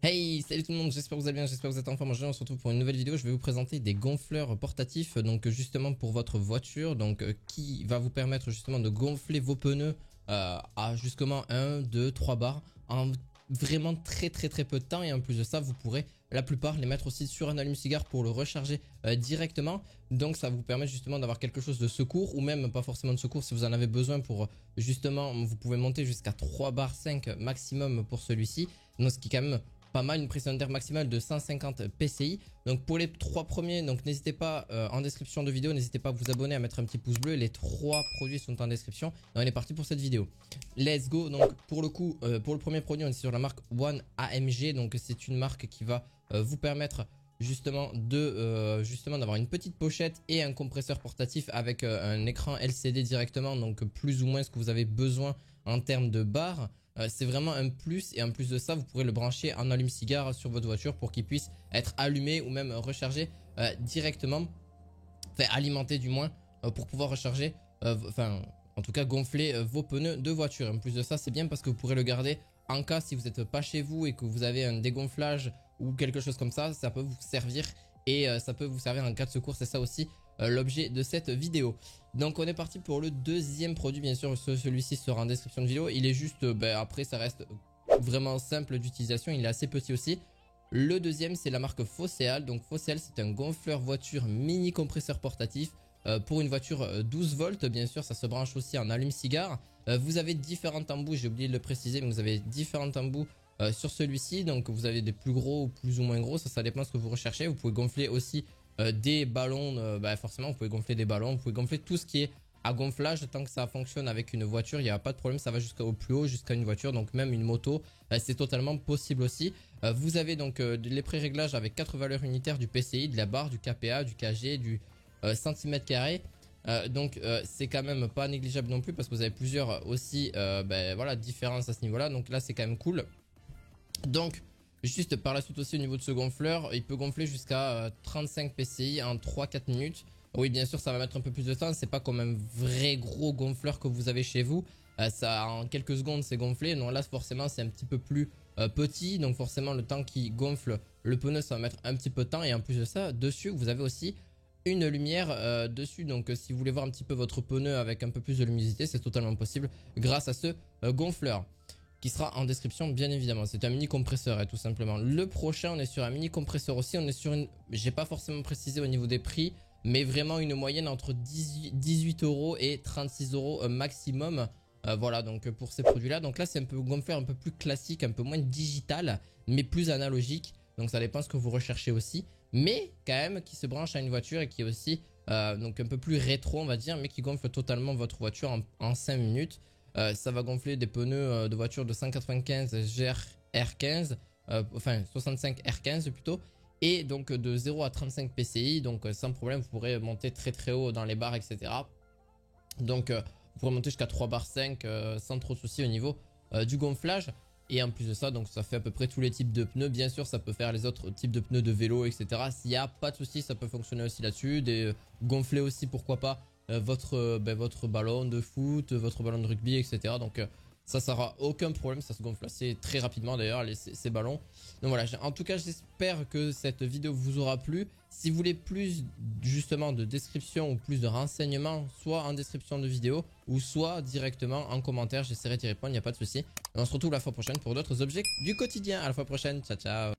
Hey, salut tout le monde, j'espère que vous allez bien, j'espère que vous êtes en forme. Aujourd'hui on se retrouve pour une nouvelle vidéo. Je vais vous présenter des gonfleurs portatifs, donc justement pour votre voiture, donc qui va vous permettre justement de gonfler vos pneus à justement 1, 2, 3 bars en vraiment très peu de temps. Et en plus de ça, vous pourrez la plupart les mettre aussi sur un allume-cigare pour le recharger directement. Donc ça vous permet justement d'avoir quelque chose de secours, ou même pas forcément de secours si vous en avez besoin pour justement, vous pouvez monter jusqu'à 3 bars 5 maximum pour celui-ci. Donc ce qui est quand même pas mal, une pression d'air maximale de 150 PSI. Donc pour les 3 premiers, donc n'hésitez pas en description de vidéo, n'hésitez pas à vous abonner, à mettre un petit pouce bleu. Les 3 produits sont en description. Et on est parti pour cette vidéo. Let's go. Donc pour le coup, pour le premier produit, on est sur la marque One AMG. Donc c'est une marque qui va vous permettre justement d'avoir une petite pochette et un compresseur portatif avec un écran LCD directement, donc plus ou moins ce que vous avez besoin en termes de barres. C'est vraiment un plus, et en plus de ça vous pourrez le brancher en allume-cigare sur votre voiture pour qu'il puisse être allumé ou même rechargé directement, enfin alimenté du moins, pour pouvoir recharger, en tout cas gonfler vos pneus de voiture. En plus de ça, c'est bien parce que vous pourrez le garder en cas si vous n'êtes pas chez vous et que vous avez un dégonflage ou quelque chose comme ça, ça peut vous servir. Et ça peut vous servir en cas de secours, c'est ça aussi l'objet de cette vidéo. Donc on est parti pour le deuxième produit, bien sûr celui-ci sera en description de vidéo. Il est juste, après ça reste vraiment simple d'utilisation, il est assez petit aussi. Le deuxième c'est la marque Fosséal. Donc Fosséal c'est un gonfleur voiture mini compresseur portatif pour une voiture 12 volts. Bien sûr ça se branche aussi en allume-cigare. Vous avez différents embouts, j'ai oublié de le préciser, mais vous avez différents embouts sur celui-ci. Donc vous avez des plus gros ou plus ou moins gros, ça dépend de ce que vous recherchez. Vous pouvez gonfler aussi des ballons, forcément vous pouvez gonfler des ballons, vous pouvez gonfler tout ce qui est à gonflage. Tant que ça fonctionne avec une voiture, il n'y a pas de problème, ça va jusqu'au plus haut, jusqu'à une voiture, donc même une moto, c'est totalement possible aussi. Vous avez donc les pré-réglages avec 4 valeurs unitaires du PCI, de la barre, du KPA, du kg, du centimètre carré. Donc c'est quand même pas négligeable non plus, parce que vous avez plusieurs aussi voilà, différences à ce niveau là, donc là c'est quand même cool. Donc juste par la suite aussi au niveau de ce gonfleur, il peut gonfler jusqu'à 35 PSI en 3-4 minutes. Oui bien sûr ça va mettre un peu plus de temps, c'est pas comme un vrai gros gonfleur que vous avez chez vous. Ça en quelques secondes c'est gonflé, non là forcément c'est un petit peu plus petit, donc forcément le temps qui gonfle le pneu ça va mettre un petit peu de temps. Et en plus de ça, dessus vous avez aussi une lumière dessus, donc si vous voulez voir un petit peu votre pneu avec un peu plus de luminosité, c'est totalement possible grâce à ce gonfleur qui sera en description bien évidemment. C'est un mini compresseur tout simplement. Le prochain on est sur un mini compresseur aussi, on est sur une, j'ai pas forcément précisé au niveau des prix, mais vraiment une moyenne entre 18 € et 36 € maximum. Voilà donc pour ces produits là. Donc là c'est un peu gonfleur un peu plus classique, un peu moins digital mais plus analogique. Donc ça dépend ce que vous recherchez aussi, mais quand même qui se branche à une voiture et qui est aussi donc un peu plus rétro on va dire, mais qui gonfle totalement votre voiture en 5 minutes. Ça va gonfler des pneus de voiture de 195 GR15, enfin 65 R15 plutôt, et donc de 0 à 35 PSI, donc sans problème vous pourrez monter très haut dans les barres etc. Donc vous pourrez monter jusqu'à 3 barres 5 sans trop de soucis au niveau du gonflage. Et en plus de ça, donc ça fait à peu près tous les types de pneus. Bien sûr ça peut faire les autres types de pneus de vélo etc. S'il n'y a pas de soucis, ça peut fonctionner aussi là-dessus. Des gonfler aussi pourquoi pas votre ballon de foot, votre ballon de rugby etc. Donc ça sera aucun problème, ça se gonfle assez très rapidement d'ailleurs ces ballons. Donc voilà, en tout cas j'espère que cette vidéo vous aura plu. Si vous voulez plus justement de description ou plus de renseignements, soit en description de vidéo ou soit directement en commentaire, j'essaierai d'y répondre, il n'y a pas de souci. On se retrouve la fois prochaine pour d'autres objets du quotidien. À la fois prochaine, ciao ciao.